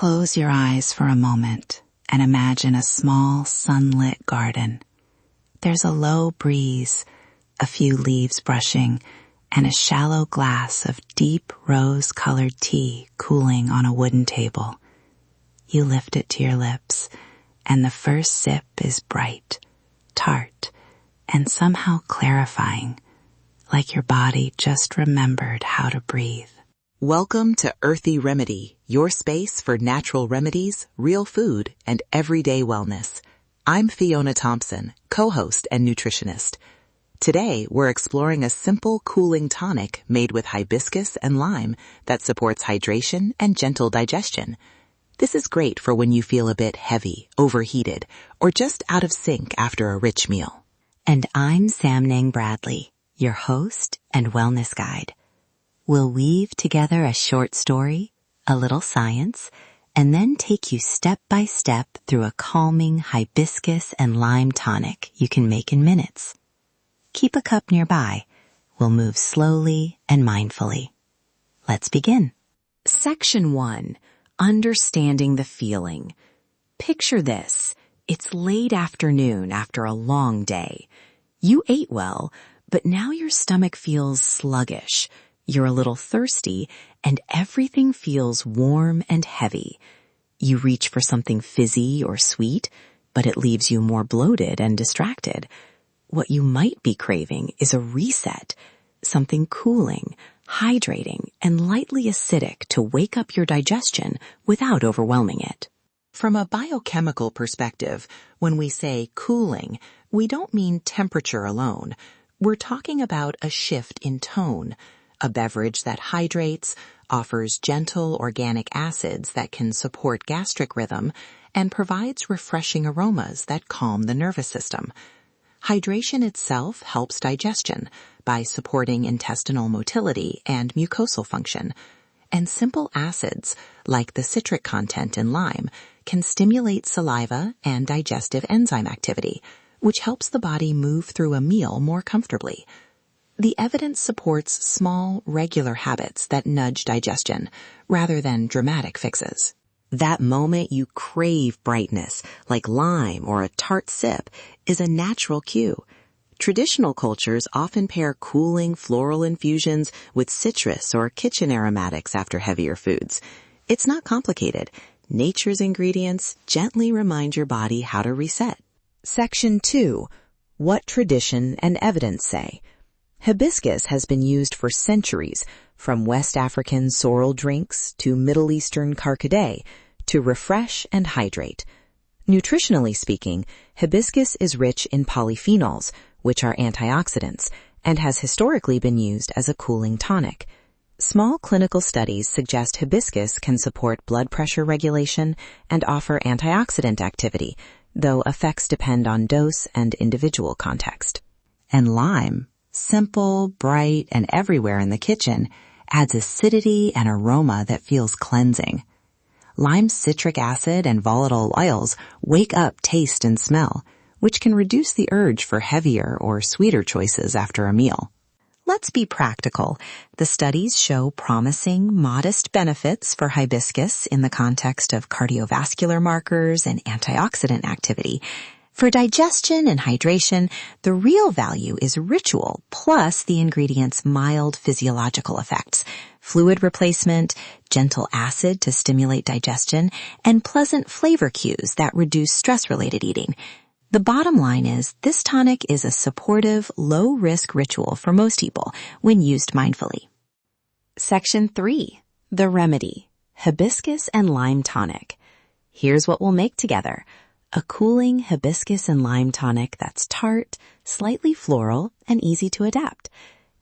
Close your eyes for a moment and imagine a small sunlit garden. There's a low breeze, a few leaves brushing, and a shallow glass of deep rose-colored tea cooling on a wooden table. You lift it to your lips, and the first sip is bright, tart, and somehow clarifying, like your body just remembered how to breathe. Welcome to Earthy Remedy, your space for natural remedies, real food, and everyday wellness. I'm Fiona Thompson, co-host and nutritionist. Today, we're exploring a simple cooling tonic made with hibiscus and lime that supports hydration and gentle digestion. This is great for when you feel a bit heavy, overheated, or just out of sync after a rich meal. And I'm Samnang Bradley, your host and wellness guide. We'll weave together a short story, a little science, and then take you step by step through a calming hibiscus and lime tonic you can make in minutes. Keep a cup nearby. We'll move slowly and mindfully. Let's begin. Section 1. Understanding the feeling. Picture this. It's late afternoon after a long day. You ate well, but now your stomach feels sluggish. You're a little thirsty, and everything feels warm and heavy. You reach for something fizzy or sweet, but it leaves you more bloated and distracted. What you might be craving is a reset, something cooling, hydrating, and lightly acidic to wake up your digestion without overwhelming it. From a biochemical perspective, when we say cooling, we don't mean temperature alone. We're talking about a shift in tone. A beverage that hydrates, offers gentle organic acids that can support gastric rhythm, and provides refreshing aromas that calm the nervous system. Hydration itself helps digestion by supporting intestinal motility and mucosal function. And simple acids, like the citric content in lime, can stimulate saliva and digestive enzyme activity, which helps the body move through a meal more comfortably. The evidence supports small, regular habits that nudge digestion, rather than dramatic fixes. That moment you crave brightness, like lime or a tart sip, is a natural cue. Traditional cultures often pair cooling floral infusions with citrus or kitchen aromatics after heavier foods. It's not complicated. Nature's ingredients gently remind your body how to reset. Section 2. What tradition and evidence say. Hibiscus has been used for centuries, from West African sorrel drinks to Middle Eastern carcadet, to refresh and hydrate. Nutritionally speaking, hibiscus is rich in polyphenols, which are antioxidants, and has historically been used as a cooling tonic. Small clinical studies suggest hibiscus can support blood pressure regulation and offer antioxidant activity, though effects depend on dose and individual context. And lime, simple, bright, and everywhere in the kitchen, adds acidity and aroma that feels cleansing. Lime's citric acid and volatile oils wake up taste and smell, which can reduce the urge for heavier or sweeter choices after a meal. Let's be practical. The studies show promising, modest benefits for hibiscus in the context of cardiovascular markers and antioxidant activity. For digestion and hydration, the real value is ritual plus the ingredient's mild physiological effects, fluid replacement, gentle acid to stimulate digestion, and pleasant flavor cues that reduce stress-related eating. The bottom line is this tonic is a supportive, low-risk ritual for most people when used mindfully. Section 3. The remedy. Hibiscus and lime tonic. Here's what we'll make together. A cooling hibiscus and lime tonic that's tart, slightly floral, and easy to adapt.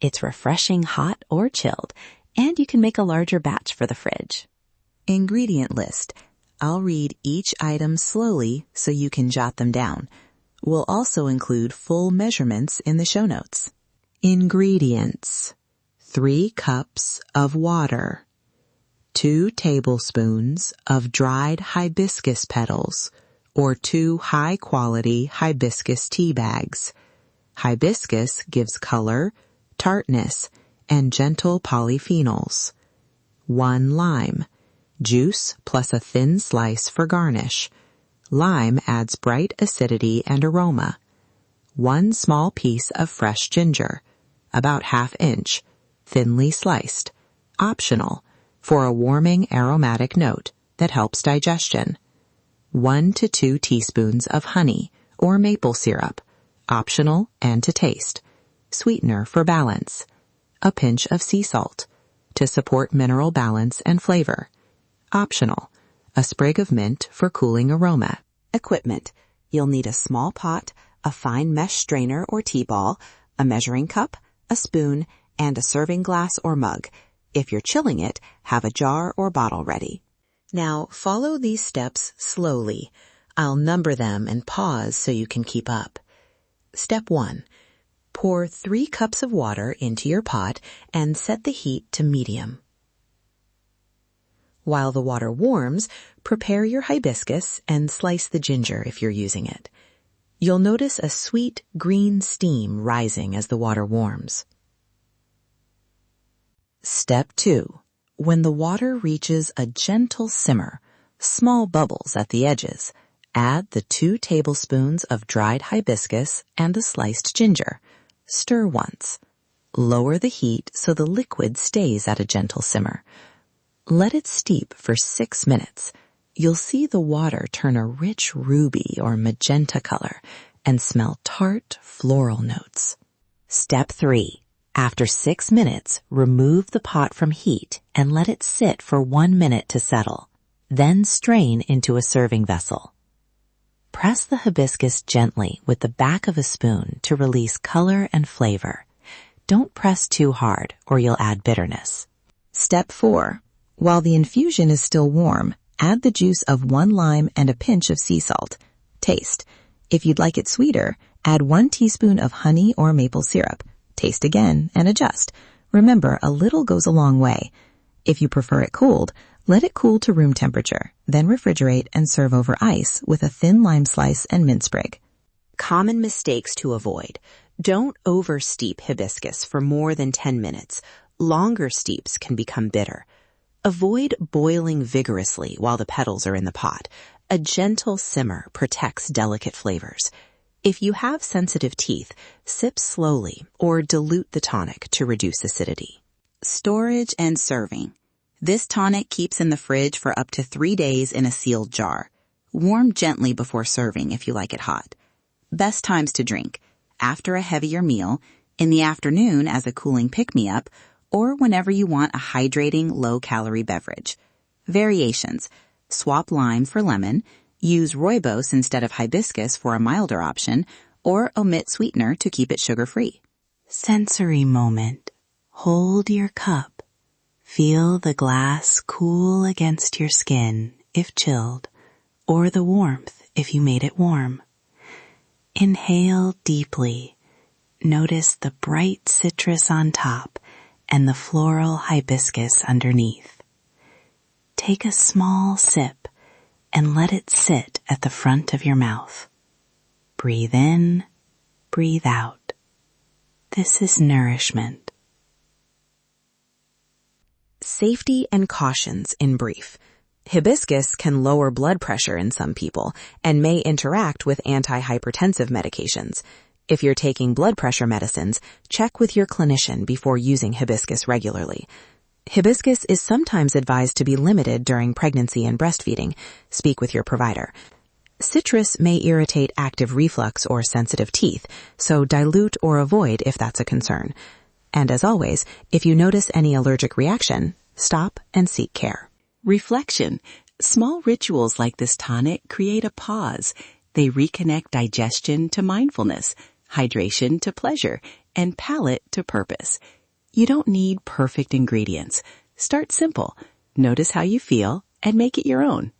It's refreshing hot or chilled, and you can make a larger batch for the fridge. Ingredient list. I'll read each item slowly so you can jot them down. We'll also include full measurements in the show notes. Ingredients. 3 cups of water. 2 tablespoons of dried hibiscus petals, or 2 high-quality hibiscus tea bags. Hibiscus gives color, tartness, and gentle polyphenols. 1 lime. Juice plus a thin slice for garnish. Lime adds bright acidity and aroma. 1 small piece of fresh ginger, about 1/2 inch, thinly sliced. Optional, for a warming aromatic note that helps digestion. 1 to 2 teaspoons of honey or maple syrup, optional and to taste. Sweetener for balance. A pinch of sea salt, to support mineral balance and flavor. Optional, a sprig of mint for cooling aroma. Equipment. You'll need a small pot, a fine mesh strainer or tea ball, a measuring cup, a spoon, and a serving glass or mug. If you're chilling it, have a jar or bottle ready. Now follow these steps slowly. I'll number them and pause so you can keep up. Step 1. Pour 3 cups of water into your pot and set the heat to medium. While the water warms, prepare your hibiscus and slice the ginger if you're using it. You'll notice a sweet green steam rising as the water warms. Step 2. When the water reaches a gentle simmer, small bubbles at the edges, add the 2 tablespoons of dried hibiscus and the sliced ginger. Stir once. Lower the heat so the liquid stays at a gentle simmer. Let it steep for 6 minutes. You'll see the water turn a rich ruby or magenta color and smell tart floral notes. Step 3. After 6 minutes, remove the pot from heat and let it sit for 1 minute to settle. Then strain into a serving vessel. Press the hibiscus gently with the back of a spoon to release color and flavor. Don't press too hard or you'll add bitterness. Step 4. While the infusion is still warm, add the juice of 1 lime and a pinch of sea salt. Taste. If you'd like it sweeter, add 1 teaspoon of honey or maple syrup. Taste again and adjust. Remember, a little goes a long way. If you prefer it cooled, let it cool to room temperature, then refrigerate and serve over ice with a thin lime slice and mint sprig. Common mistakes to avoid. Don't oversteep hibiscus for more than 10 minutes. Longer steeps can become bitter. Avoid boiling vigorously while the petals are in the pot. A gentle simmer protects delicate flavors. If you have sensitive teeth, sip slowly or dilute the tonic to reduce acidity. Storage and serving. This tonic keeps in the fridge for up to 3 days in a sealed jar. Warm gently before serving if you like it hot. Best times to drink: after a heavier meal, in the afternoon as a cooling pick-me-up, or whenever you want a hydrating, low-calorie beverage. Variations: swap lime for lemon, use rooibos instead of hibiscus for a milder option, or omit sweetener to keep it sugar-free. Sensory moment. Hold your cup. Feel the glass cool against your skin if chilled, or the warmth if you made it warm. Inhale deeply. Notice the bright citrus on top and the floral hibiscus underneath. Take a small sip and let it sit at the front of your mouth. Breathe in, breathe out. This is nourishment. Safety and cautions in brief. Hibiscus can lower blood pressure in some people and may interact with antihypertensive medications. If you're taking blood pressure medicines, check with your clinician before using hibiscus regularly. Hibiscus is sometimes advised to be limited during pregnancy and breastfeeding. Speak with your provider. Citrus may irritate active reflux or sensitive teeth, so dilute or avoid if that's a concern. And as always, if you notice any allergic reaction, stop and seek care. Reflection. Small rituals like this tonic create a pause. They reconnect digestion to mindfulness, hydration to pleasure, and palate to purpose. You don't need perfect ingredients. Start simple. Notice how you feel and make it your own.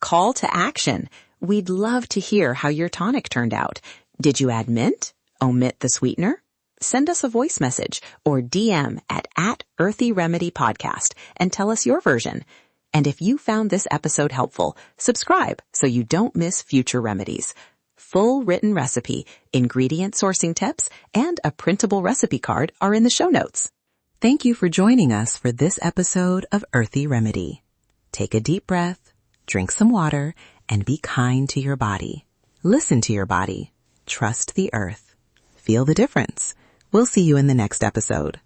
Call to action. We'd love to hear how your tonic turned out. Did you add mint? Omit the sweetener? Send us a voice message or DM at Earthy Remedy Podcast and tell us your version. And if you found this episode helpful, subscribe so you don't miss future remedies. Full written recipe, ingredient sourcing tips, and a printable recipe card are in the show notes. Thank you for joining us for this episode of Earthy Remedy. Take a deep breath, drink some water, and be kind to your body. Listen to your body. Trust the earth. Feel the difference. We'll see you in the next episode.